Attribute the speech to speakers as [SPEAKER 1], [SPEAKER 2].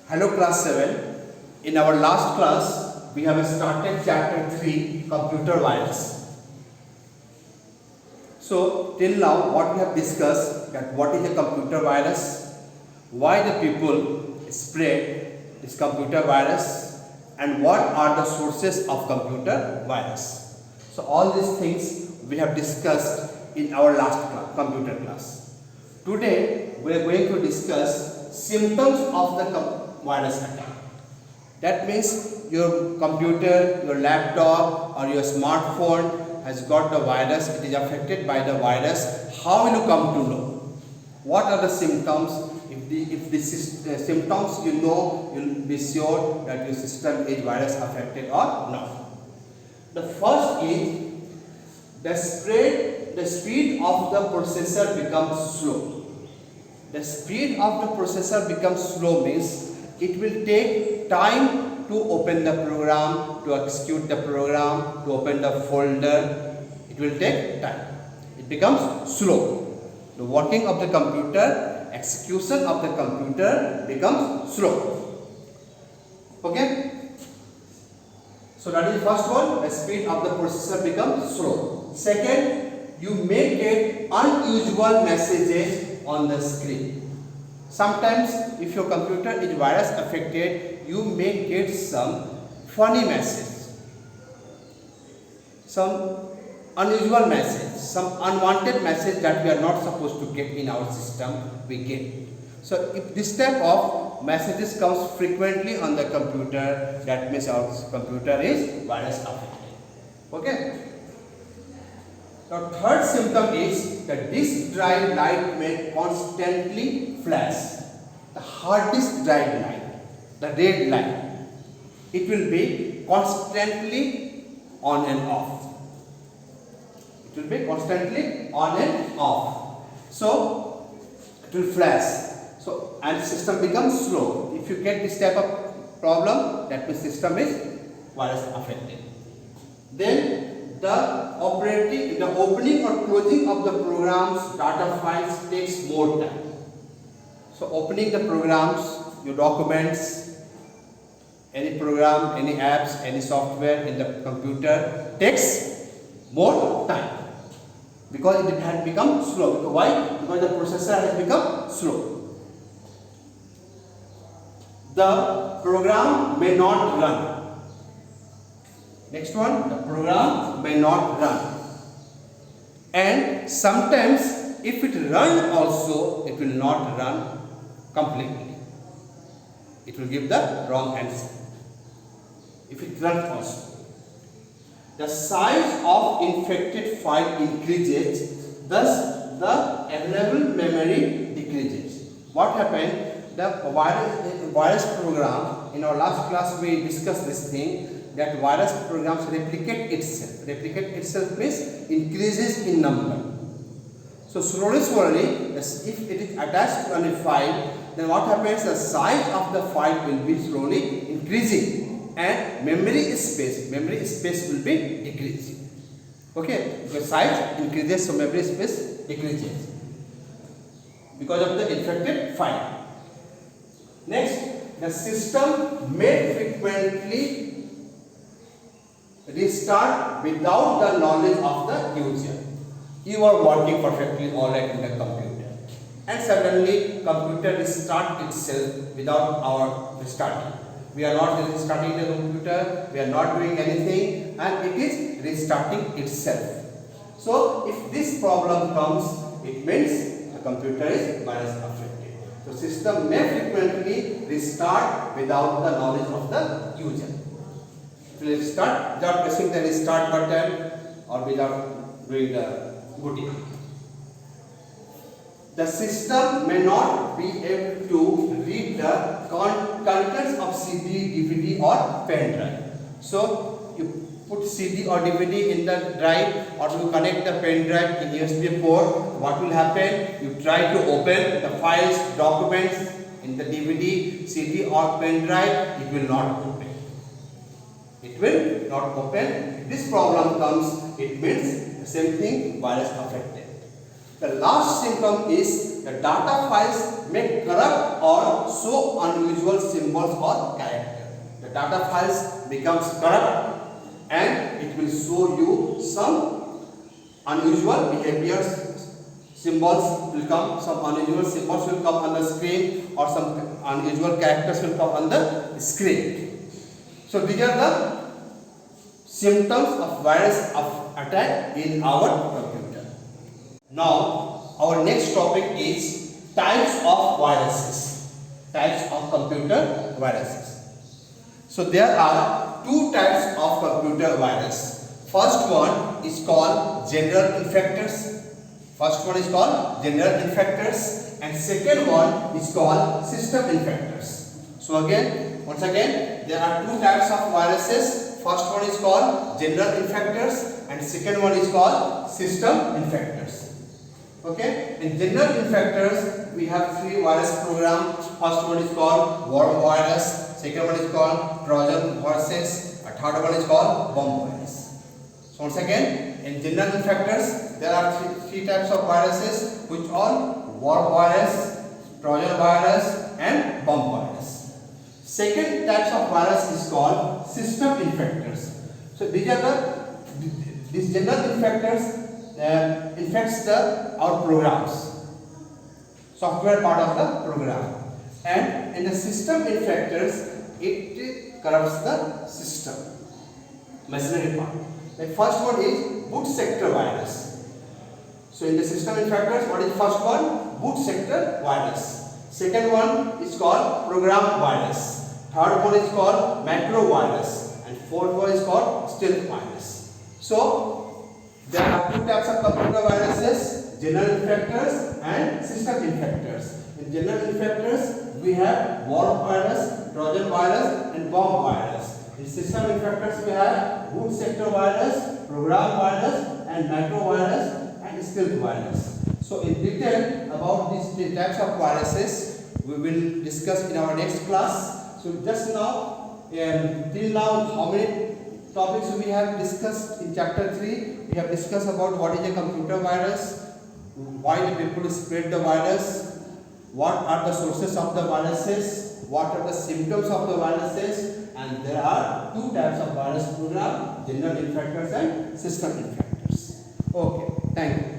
[SPEAKER 1] Hello class 7. In our last class, we have started chapter 3, computer virus. So till now what we have discussed, that what is a computer virus, why the people spread this computer virus, and what are the sources of computer virus. So all these things we have discussed in our last class, computer class. Today we are going to discuss symptoms of the virus attack. That means your computer, your laptop or your smartphone has got the virus, it is affected by the virus. How will you come to know? What are the symptoms? If this is the symptoms you know, you will be sure that your system is virus affected or not. The first is the speed of the processor becomes slow. The speed of the processor becomes slow means it will take time to open the program, to execute the program, to open the folder. It will take time. It becomes slow. The working of the computer, execution of the computer becomes slow. Okay? So that is the first one, the speed of the processor becomes slow. Second, you may get unusual messages on the screen. Sometimes if your computer is virus affected, you may get some funny message, some unusual message, some unwanted message that we are not supposed to get in our system, we get. So if this type of messages comes frequently on the computer, that means our computer is virus affected. Okay. The third symptom is the disk drive light may constantly flash. The hard disk drive light, the red light, it will be constantly on and off. It will be constantly on and off. So it will flash. So and system becomes slow. If you get this type of problem, that means system is virus affected. Then the opening or closing of the program's data files takes more time. So opening the programs, your documents, any program, any apps, any software in the computer takes more time because it has become slow. Because why? Because the processor has become slow. The program may not run. Next one, the program may not run. And sometimes if it runs also, it will not run completely. It will give the wrong answer. If it runs also. The size of infected file increases, thus the available memory decreases. What happened? The virus program, in our last class we discussed this thing, that virus programs replicate itself. Replicate itself means increases in number. So slowly, if it is attached to a file, then what happens? The size of the file will be slowly increasing and memory space will be decreasing. Okay, because size increases, so memory space decreases because of the infected file. Next, the system may frequently restart without the knowledge of the user. You are working perfectly alright in the computer, and suddenly computer restart itself without our restarting. We are not restarting the computer, we are not doing anything, and it is restarting itself. So if this problem comes, it means the computer is virus affected. So system may frequently restart without the knowledge of the user. It will restart without pressing the restart button or without doing the booting. The system may not be able to read the contents of CD, DVD or pen drive. So you put CD or DVD in the drive, or you connect the pen drive in USB port. What will happen? You try to open the files, documents in the DVD, CD or pen drive, it will not open. It will not open. If this problem comes, it means the same thing, virus affected. The last symptom is the data files may corrupt or show unusual symbols or character. The data files becomes corrupt and it will show you some unusual behaviors. Symbols will come, some unusual symbols will come on the screen or some unusual characters will come on the screen. So these are the symptoms of virus attack in our computer. Now our next topic is types of viruses. Types of computer viruses. So there are two types of computer virus. First one is called general infectors. And second one is called system infectors. So once again, there are two types of viruses. First one is called general infectors and second one is called system infectors. Okay, in general infectors we have three virus programs. First one is called worm virus, second one is called Trojan horses, a third one is called bomb virus. So once again, in general infectors there are three types of viruses, which are worm virus, Trojan virus and bomb virus. Second types of virus is called system infectors. So these general infectors infects our programs, software part of the program, and in the system infectors it corrupts the system, machinery part. The first one is boot sector virus. So in the system infectors, what is first one? Boot sector virus. Second one is called program virus. Third one is called macro virus, and fourth one is called stealth virus. So there are two types of computer viruses, general infectors and system infectors. In general infectors, we have worm virus, Trojan virus and bomb virus. In system infectors, we have boot sector virus, program virus and macro virus and stealth virus. So in detail about these types of viruses, we will discuss in our next class. So just now, till now, how many topics we have discussed in chapter 3? We have discussed about what is a computer virus, why the people spread the virus, what are the sources of the viruses, what are the symptoms of the viruses, and there are two types of virus program, general infectors and system infectors. Okay, thank you.